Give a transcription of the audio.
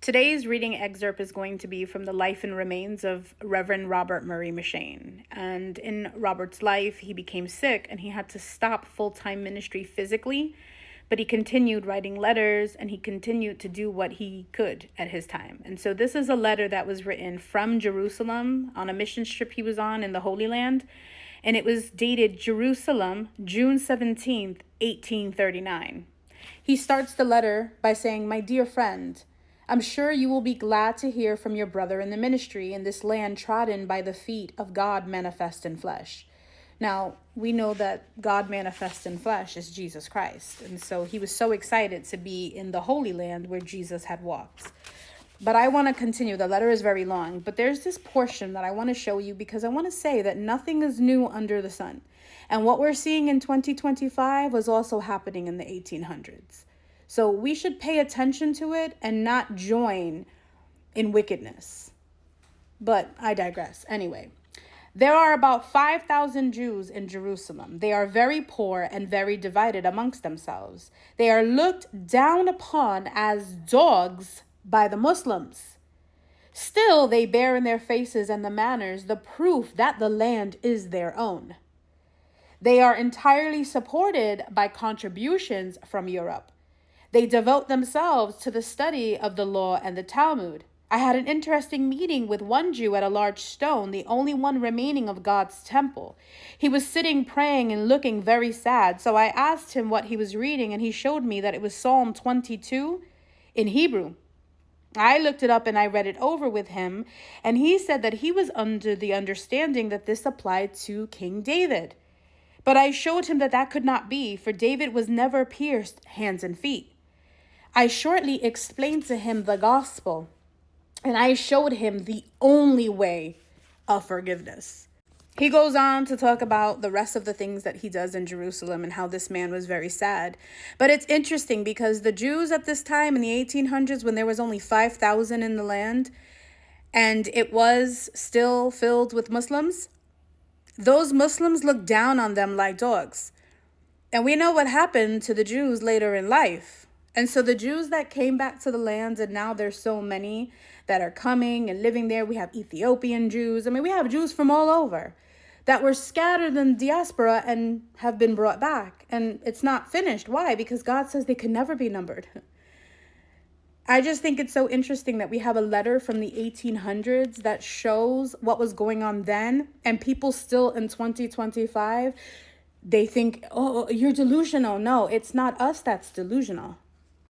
Today's reading excerpt is going to be from the life and remains of Reverend Robert Murray M'Cheyne. And in Robert's life, he became sick and he had to stop full-time ministry physically, but he continued writing letters and he continued to do what he could at his time. And so this is a letter that was written from Jerusalem on a mission trip he was on in the Holy Land. And it was dated Jerusalem, June 17th, 1839. He starts the letter by saying, "My dear friend, I'm sure you will be glad to hear from your brother in the ministry in this land trodden by the feet of God manifest in flesh." Now, we know that God manifest in flesh is Jesus Christ. And so he was so excited to be in the Holy Land where Jesus had walked. But I want to continue. The letter is very long, but there's this portion that I want to show you because I want to say that nothing is new under the sun. And what we're seeing in 2025 was also happening in the 1800s. So we should pay attention to it and not join in wickedness. But I digress. Anyway, there are about 5,000 Jews in Jerusalem. They are very poor and very divided amongst themselves. They are looked down upon as dogs by the Muslims. Still, they bear in their faces and the manners the proof that the land is their own. They are entirely supported by contributions from Europe. They devote themselves to the study of the law and the Talmud. I had an interesting meeting with one Jew at a large stone, the only one remaining of God's temple. He was sitting praying and looking very sad. So I asked him what he was reading, and he showed me that it was Psalm 22 in Hebrew. I looked it up and I read it over with him, and he said that he was under the understanding that this applied to King David. But I showed him that that could not be, for David was never pierced hands and feet. I shortly explained to him the gospel, and I showed him the only way of forgiveness. He goes on to talk about the rest of the things that he does in Jerusalem and how this man was very sad. But it's interesting because the Jews at this time in the 1800s, when there was only 5,000 in the land, and it was still filled with Muslims, those Muslims looked down on them like dogs. And we know what happened to the Jews later in life. And so the Jews that came back to the land, and now there's so many that are coming and living there. We have Ethiopian Jews. I mean, we have Jews from all over that were scattered in diaspora and have been brought back. And it's not finished. Why? Because God says they can never be numbered. I just think it's so interesting that we have a letter from the 1800s that shows what was going on then, and people still in 2025, they think, oh, you're delusional. No, it's not us that's delusional.